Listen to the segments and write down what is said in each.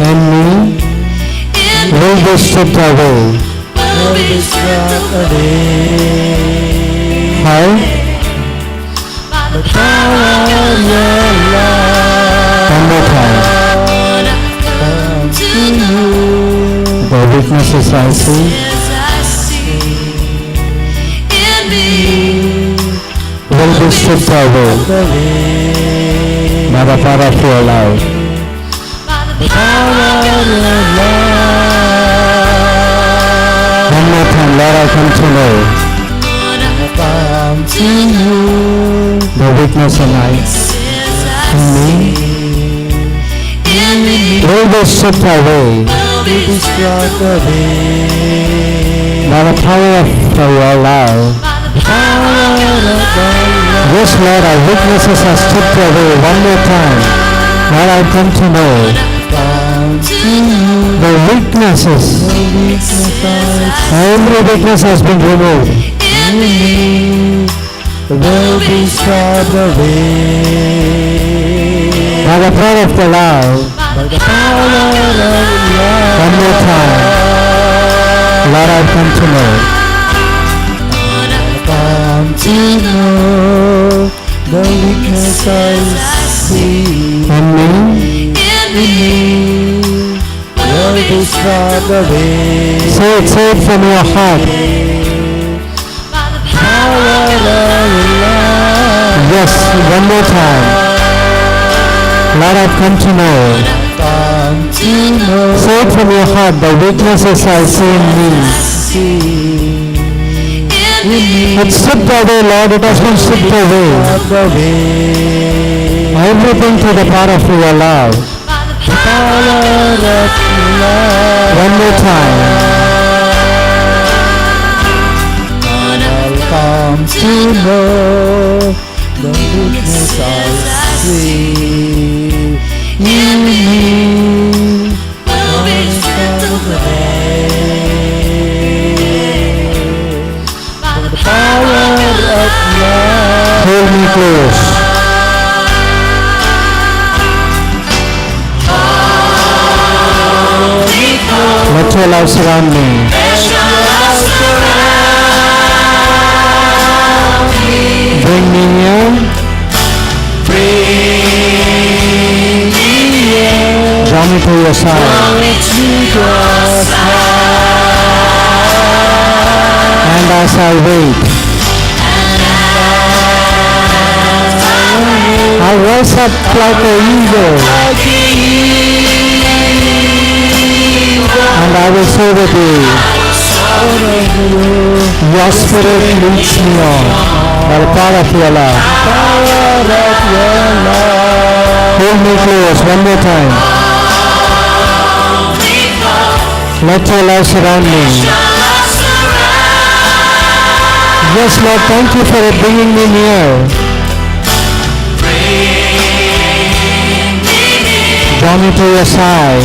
and me will be stripped away. will be struck away. How? The power of your love. One more time. Come to you. The weaknesses I see will be stripped away by the power of your love. The power of your love. One more time, Lord, I come to know Come to you. the weakness in me will be stripped away Will be struck away. by the power of your love. Power of your love. Yes, Lord, our weaknesses are stripped away. One more time, Lord, I come to know Come to you. the weaknesses. Every weakness has been removed. Will be struck away. By the power of the love. By the power of love. One more time, Lord, I come to know Come to know the weakness I see in me in me. Will be struck away. say it from your heart. Power of love. Yes, one more time, Lord, I've come to know. Come to know Say it from your heart, the weaknesses I see in me. It's stripped away, Lord, it has been stripped away. Everything to the power of your love. One more time. Come to know the weakness I see in me. Will be stripped away. By the power of love. Hold me close. Let your love surround me. Bring me near. Draw me to your side. And as I wait, I'll rise up like an eagle. And I will say with you, your spirit leads me on by the power of your love. Hold me close one more time. Let your love surround me. Yes, Lord, thank you for bringing me near. Draw me to your side.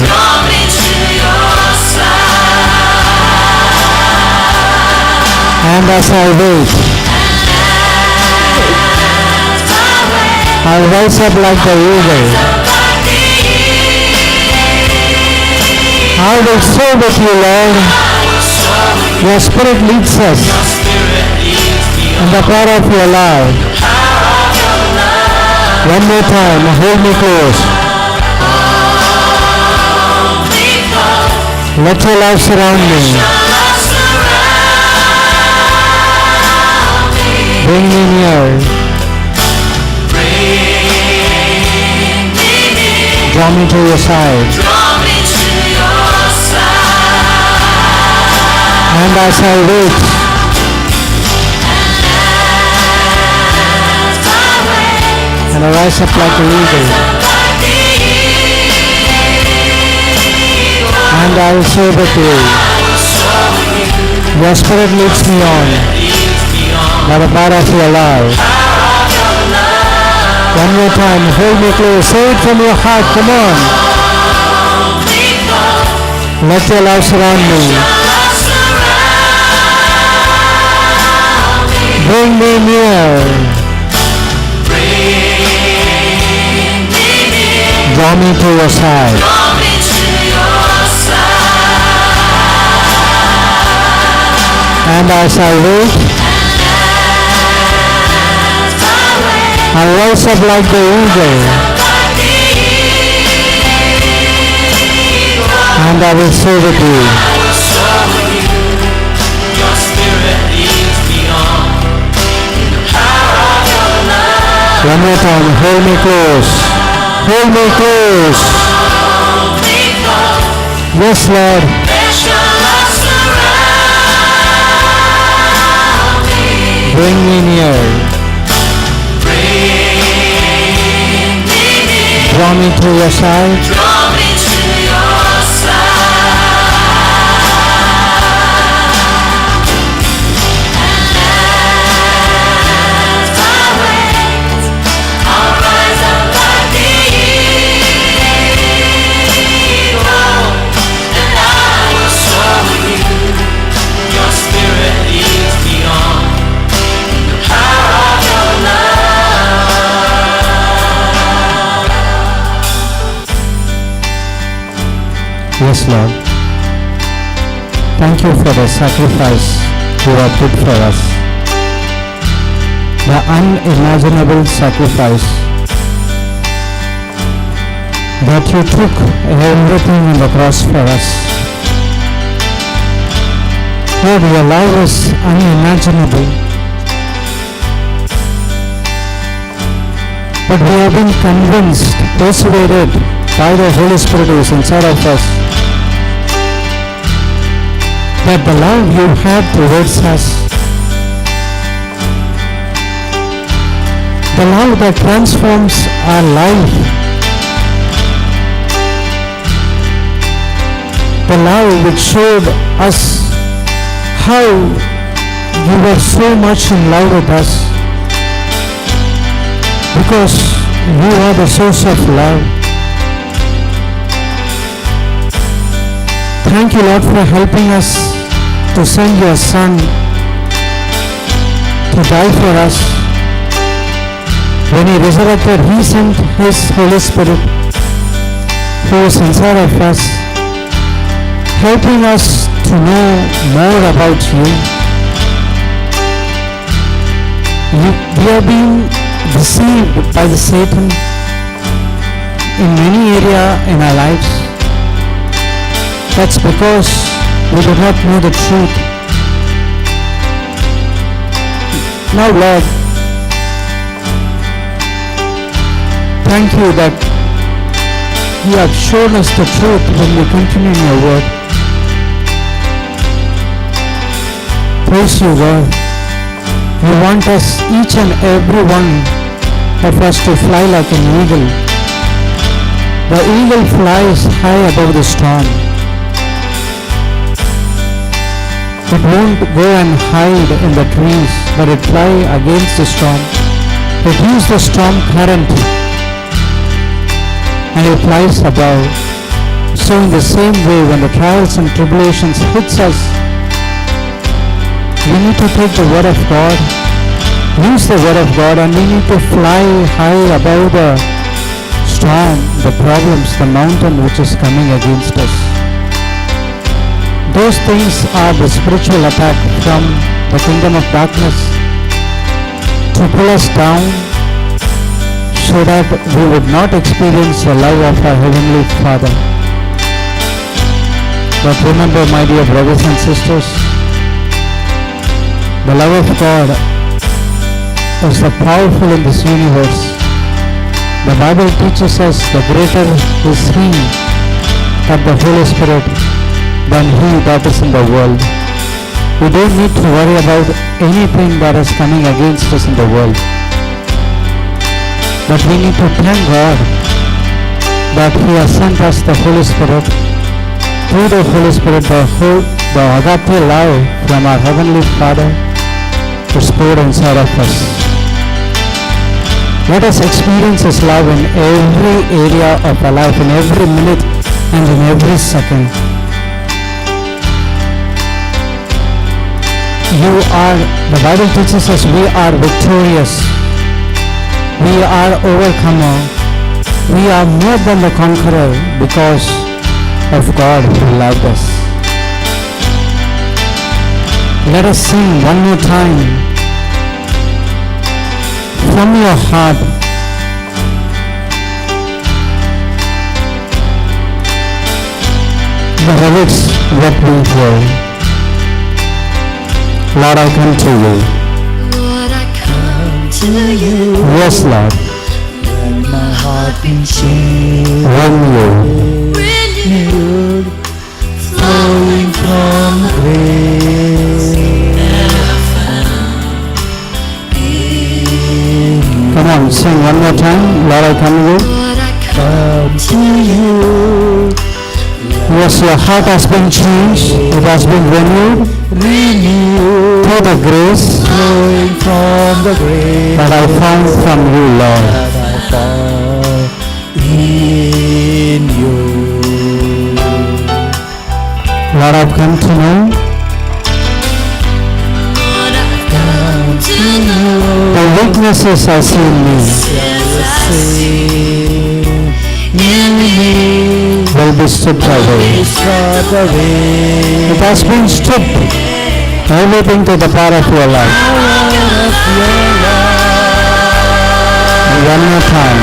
And as I wait, I'll rise up like the eagle. I will soar with you, Lord. Your spirit leads us in the power of your love. One more time, hold me close. Let your love surround me. Bring me near. Draw me to your side. And as I wait, and I rise up like an eagle, and I will say with you, your spirit leads me on by the power of your love. One more time, hold me close, say it from your heart, come on. Let your love surround me. Bring me near. Draw me to your side. And as I wait, I rise up like the eagle, and I will say with you, Your spirit leads me on in the power of your love. one more time, hold me close, hold me close. Hold me close, Yes, Lord, let your love surround me. bring me near, Bring me near, draw me to your side, draw me to your side. And as I wait, I'll rise up like the eagle, and I will soar with you. Your spirit leads me on in the power of your love. yes, Lord. Thank you for the sacrifice you have put for us, the unimaginable sacrifice that you took everything on the cross for us. Lord, your love is unimaginable, but we have been convinced, persuaded by the Holy Spirit who is inside of us, that the love you have towards us, the love that transforms our life, the love which showed us how you were so much in love with us, because you are the source of love. Thank you, Lord, for helping us to send your Son to die for us. When he resurrected, he sent his Holy Spirit who is inside of us, helping us to know more about you. We are being deceived by the Satan in many areas in our lives. That's because we do not know the truth. Now, Lord, thank you that you have shown us the truth when we continue in your word. Praise you, God. You want us, each and every one of us, to fly like an eagle. The eagle flies high above the storm. It won't go and hide in the trees, but it fly against the storm. It uses the storm current and it flies above. So in the same way, when the trials and tribulations hits us, we need to take the word of God, use the word of God, and we need to fly high above the storm, the problems, the mountain which is coming against us. Those things are the spiritual attack from the kingdom of darkness to pull us down so that we would not experience the love of our Heavenly Father. But remember, my dear brothers and sisters, the love of God is the powerful in this universe. The Bible teaches us the greater is He, that the Holy Spirit, than he that is in the world. We don't need to worry about anything that is coming against us in the world. But we need to thank God that He has sent us the Holy Spirit. Through the Holy Spirit, the agape love from our Heavenly Father is poured inside of us. Let us experience His love in every area of our life, in every minute and in every second. The Bible teaches us we are victorious. We are overcomer. We are more than the conqueror because of God who loved us. Let us sing one more time from your heart. The lyrics what we hear. Lord, I come to you. Lord, I come to you. Yes, Lord. Let my heart be changed, Renewed. Renewed, flowing from grace. Come on, sing one more time. Lord, I come to you. Lord, I Come to you, Yes, your heart has been changed. It has been renewed renewed, through the grace flowing from the grace that I found from you, Lord. that I found in you. Lord, I've come to know Lord, I've come to know the weaknesses I see in me as I see In me, will be stripped away. start the way. It has been stripped. Everything to the power of your life. And one more time.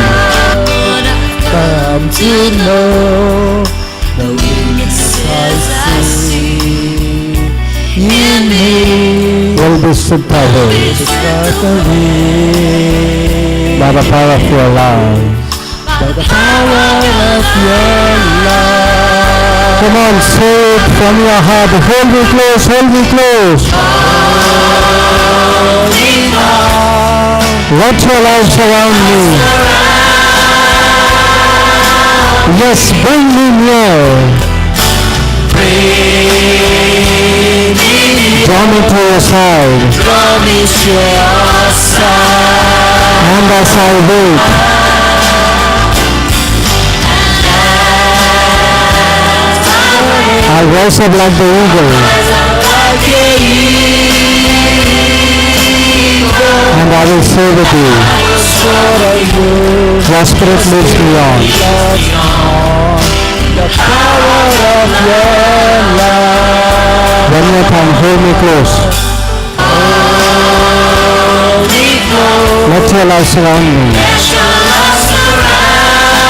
Lord, I've Come to know the weaknesses I see in me. Will be stripped away Start the way. by the power of your life. By the power of your love. Come on, say it from your heart. Hold me close, hold me close. Let your life surround me. Yes, bring me near. Draw me to your side. Draw me to your side. And as I wait, I rise up like the eagle, and I will stay with you. Your spirit leads me on. The power of your love. One more time, hold me close. Let your light surround me.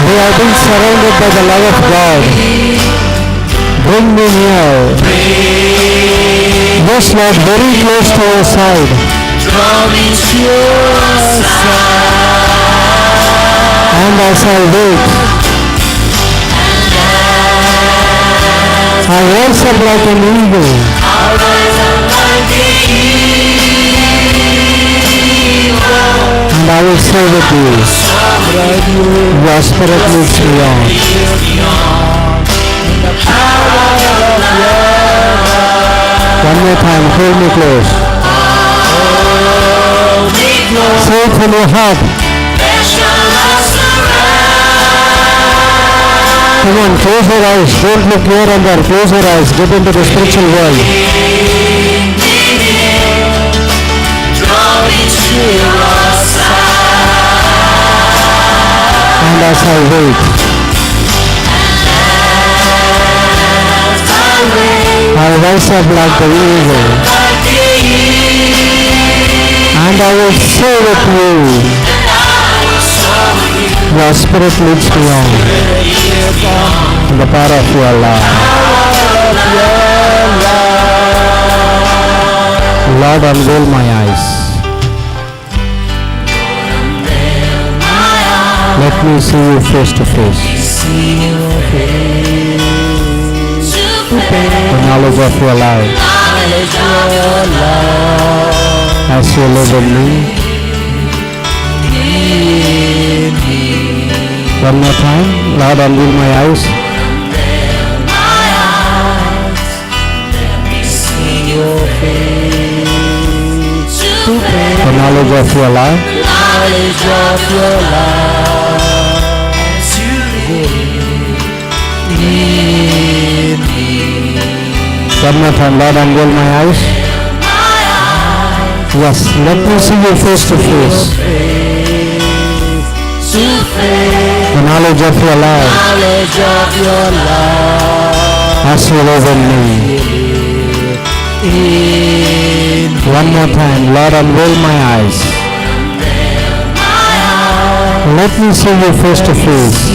We have been surrounded by the love of God. Bring me near. Yes, Lord, very close to your side. Draw me to your side. And as I wait, I rise up like an eagle, I'll rise up like the eagle. and I will stay with you. Your spirit leads me on. One more time, hold me close. Say it from your heart. Come on, close your eyes. Don't look here and there. Close your eyes. Get into the spiritual world. Draw me to your side. And as I wait, I rise up like the eagle, Like the eagle. and I will stay with you. Your spirit leads me on. In the power of your love. Lord, unveil my eyes. Let me see you face to face. The knowledge of your life as you live in me. One more time. Lord, unveil my eyes. The knowledge of your life one more time. Lord, unveil my eyes. Yes, let me see you face to face. The knowledge of your life as you live in me. One more time, Lord, unveil my eyes. Let me see you face to face.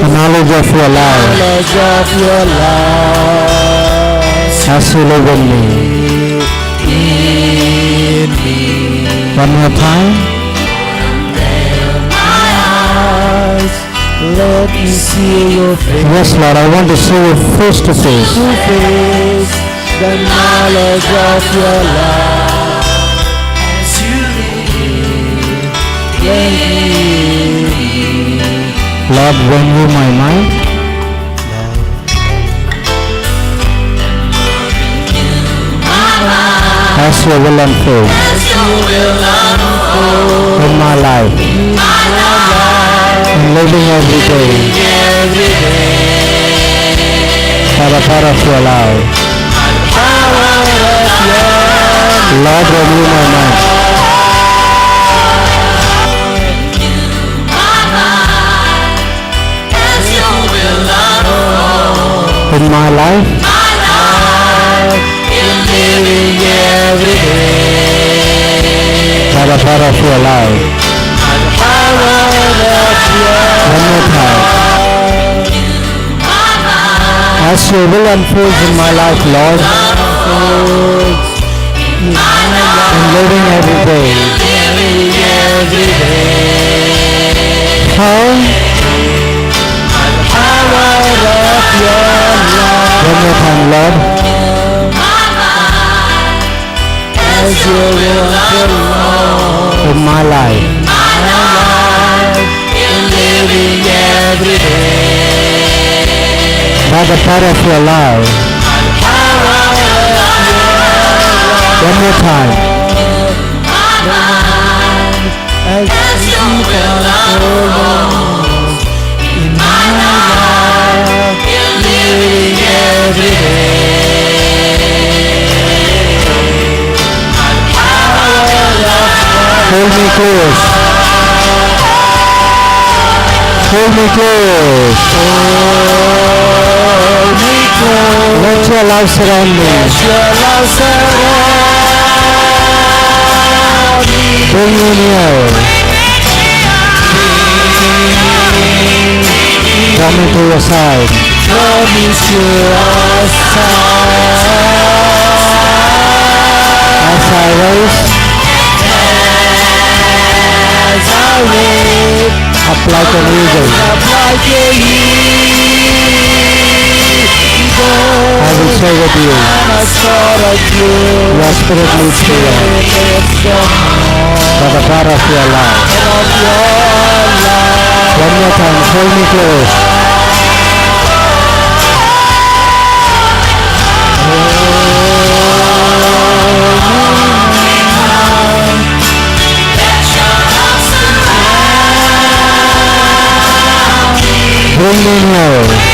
The knowledge of your love as you live in me. One more time. Let me see your face. Yes, Lord, I want to see you face to face. The knowledge of your love as you live in me. Lord, renew my mind. As your will unfold in my life, in living every day, by the power of your love. Lord, renew my mind. In my life, living every day. by the power of your love. One more time. As your will unfolds in my life, Lord, in living every day. How? One more time, Lord. As your will In my life, living every day. by the power of your love. One more time. As your will in my life, living every Hold me close. Hold me close. Let your love surround me. Bring me near. Draw me to your side. As I rise, up like an eagle, I will say with you. Your spirit leads me by the power of your love. One more time, hold me close. Bring me near.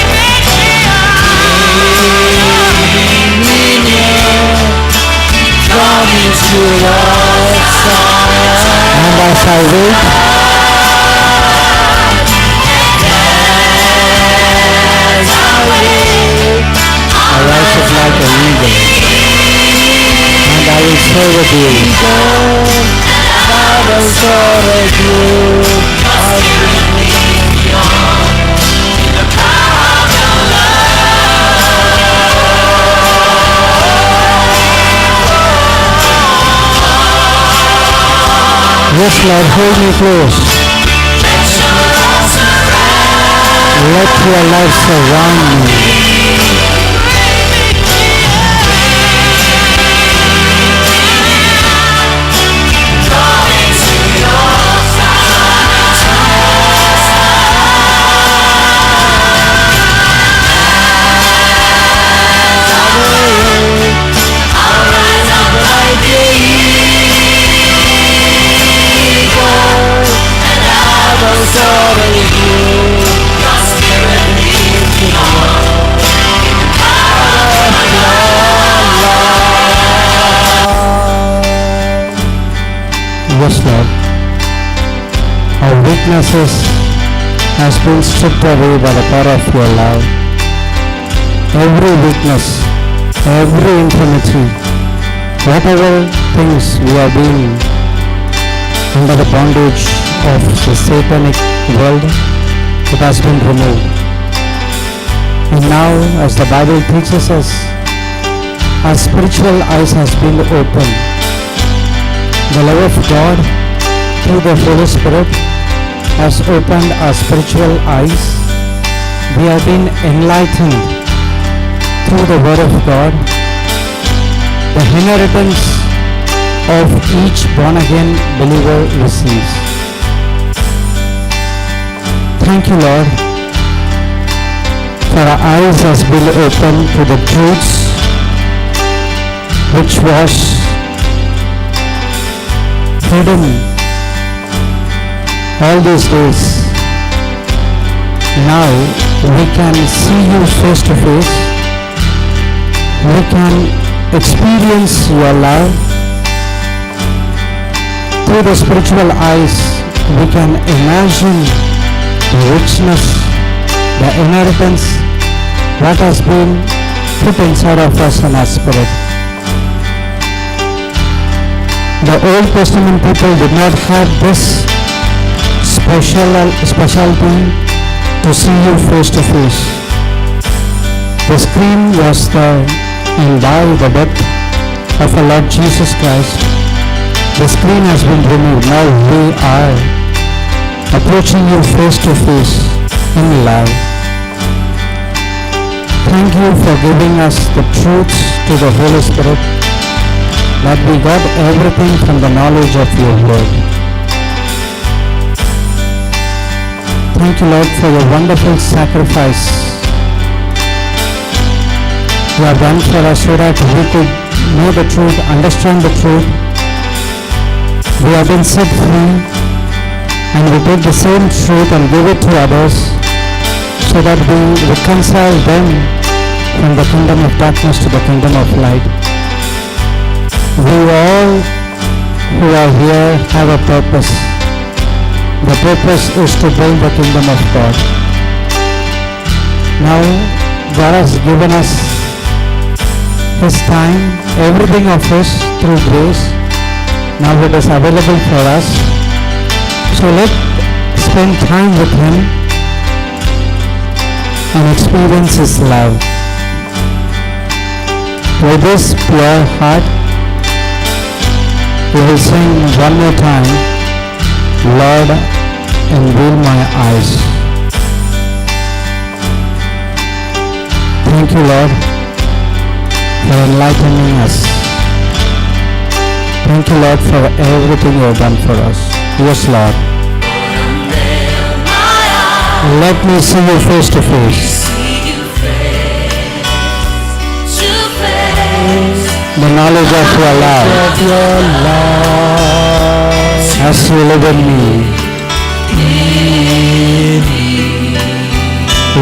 And as I wait, I rise up like an eagle, and I will stay with Yes, Lord, hold me close. Let your love surround me. Yes, Lord. Our weaknesses has been stripped away by the power of your love. Every weakness every infirmity, whatever things we are being under the bondage of the satanic world, it has been removed. And now, as the Bible teaches us, our spiritual eyes has been opened. The love of God through the Holy Spirit has opened our spiritual eyes. We have been enlightened through the Word of God. The inheritance of each born-again believer receives. Thank you, Lord, for our eyes has been opened to the truths which was hidden all these days. Now we can see you face to face. We can experience your love. Through the spiritual eyes, we can imagine the richness, the inheritance, what has been put inside of us in our spirit. The Old Testament people did not have this specialty to see you face to face. The screen was there, and by the death of our Lord Jesus Christ, the screen has been removed. Now we are approaching you face to face in love. Thank you for giving us the truths to the Holy Spirit, that we got everything from the knowledge of your word. Thank you, Lord, for your wonderful sacrifice you have done for us so that we could know the truth, understand the truth. We have been set free, and we take the same truth and give it to others so that we reconcile them from the kingdom of darkness to the kingdom of light. We all who are here have a purpose. The purpose is to build the kingdom of God. Now God has given us His time, everything of us through grace. Now it is available for us. So let's spend time with Him and experience His love. With this pure heart, we will sing one more time, Lord, unveil my eyes. Thank you, Lord, for enlightening us. Thank you, Lord, for everything you have done for us. Yes, Lord. Let me see you face to face. The knowledge of your love, as you live in me.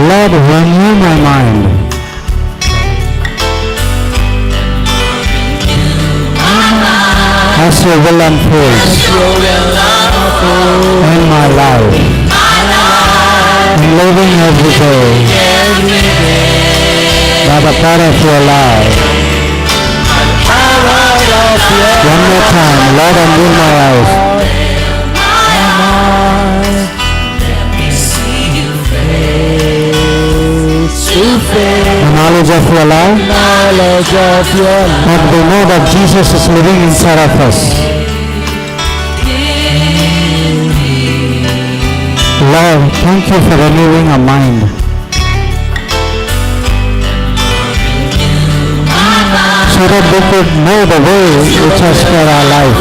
Lord, renew my mind. As your will unfolds in my life, I'm living every day by the power of your love. One more time, Lord, unveil my eyes. The knowledge of your love, and we know that Jesus is living inside of us. Lord, thank you for renewing our mind. So that we could know the way which has for our life.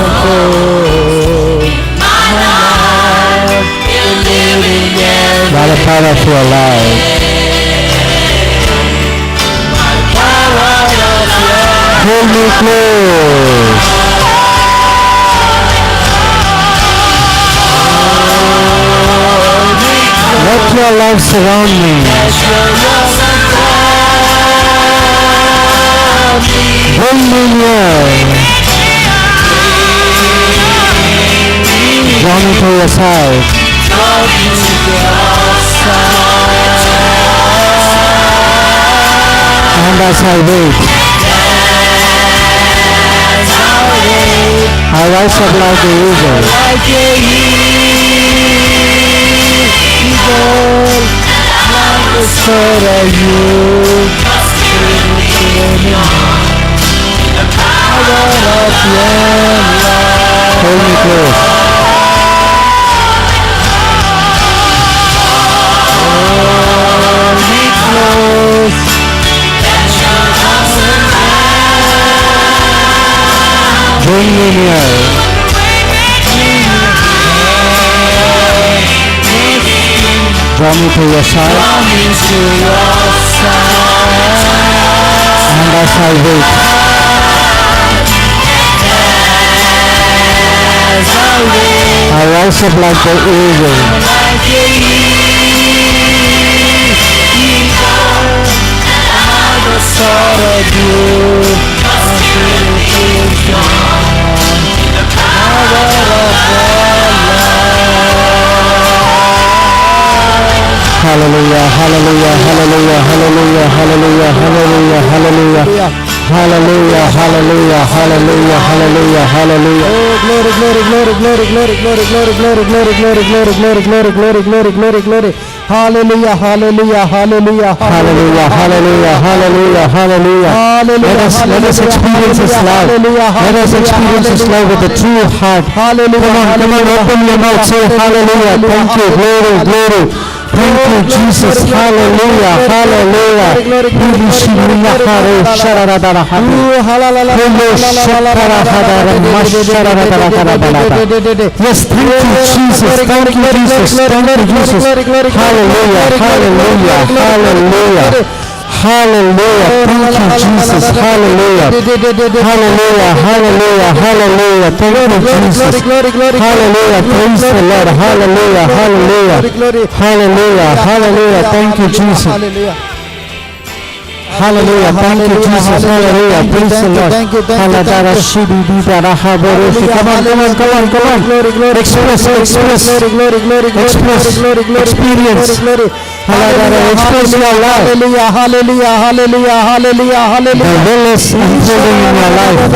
By the power of your love. Hold me close. Let your love surround me. Bring me near. Draw me to your side. And as I wait, I rise up like the eagle. Like a eagle, like the sword of you. Power of your love. Hold me close. Hold me close. Bring me near. Draw me to your side. Draw me to your side. And as I wait, As I wait, I rise up like the eagle. like a eagle, like the sword of you. The power of your love. Hallelujah, hallelujah, hallelujah, hallelujah, hallelujah, hallelujah, hallelujah. Hallelujah, hallelujah, hallelujah, hallelujah, hallelujah. Oh, glory, glory, glory, glory, glory, glory, glory, glory, glory, glory, glory, glory, glory, glory, glory, glory, glory. Hallelujah, hallelujah, hallelujah, Hallelujah, hallelujah, hallelujah, hallelujah. Let us experience His love. Let us experience His love with a true heart. Hallelujah. Come on, open your mouth, say hallelujah. Thank you, glory, glory. Thank you, Jesus. Hallelujah, hallelujah. Yes, thank you, Jesus. Thank you, Jesus. Thank you, Jesus. Hallelujah, hallelujah, hallelujah. Hallelujah. Thank you, Jesus. Hallelujah. Hallelujah. Hallelujah. Hallelujah. Thank you, Jesus. Hallelujah. Praise the Lord. Hallelujah. Hallelujah. Hallelujah. Hallelujah. Thank you, Jesus. Hallelujah. Thank you, Jesus. Hallelujah. Praise the Lord. Hallelujah. Come on, come on, come on, come on. Express, express, experience. Hallelujah. Express your life. Hallelujah, hallelujah, hallelujah, hallelujah, hallelujah. The will is unfolding in your life.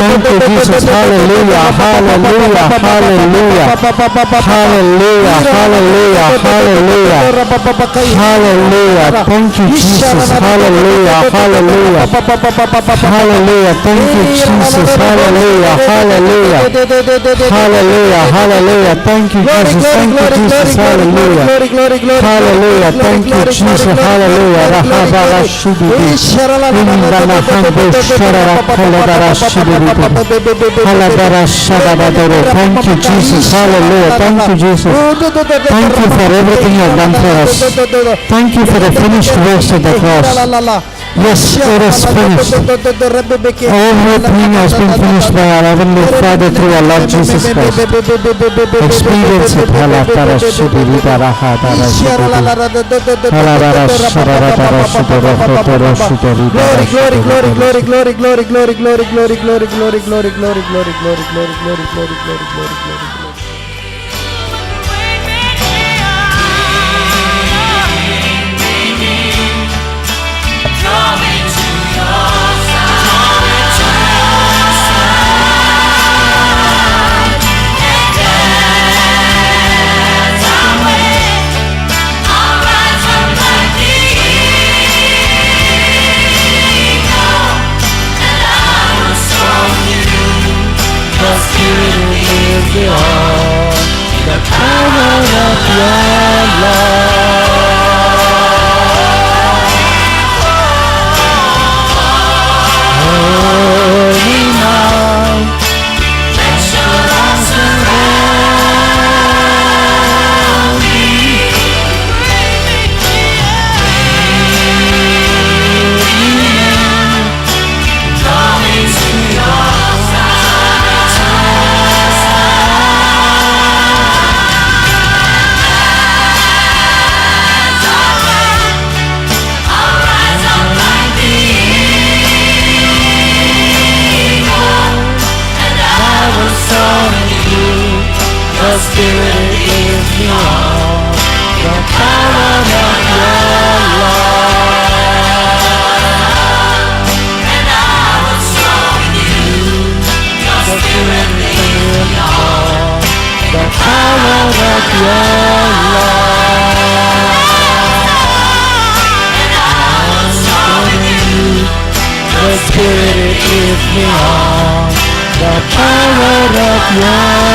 Thank you, Jesus. Hallelujah, hallelujah, hallelujah. Hallelujah, hallelujah, hallelujah. Hallelujah. Thank you, Jesus. Hallelujah, hallelujah. Hallelujah. Thank you, Jesus. Hallelujah, hallelujah. Hallelujah, hallelujah. Thank you, Jesus. Thank you, Jesus. Hallelujah. Hallelujah. Thank you, Jesus. Hallelujah. Rahabara shibidi. Indana hambo sharara kaladara shibidi. Halabara shadabadoro. Thank you, Jesus. Hallelujah. Thank you, Jesus. Thank you for everything you have done for us. Thank you for the finished works of the cross. Yes, it is finished. Everything has been finished by our Heavenly Father through our Lord Jesus Christ. Experience it. Halatara shibidi daraha dara shibidi. Haladara sharadara shibidi rotoro shibidi dara Glory, glory, shibidi. glory, glory, glory, glory, glory, glory, glory, glory, glory, glory, glory, glory, glory, glory, glory, glory, glory. The power of your love. Hold me now. Let your arms surround me. Draw me to your side. Yes.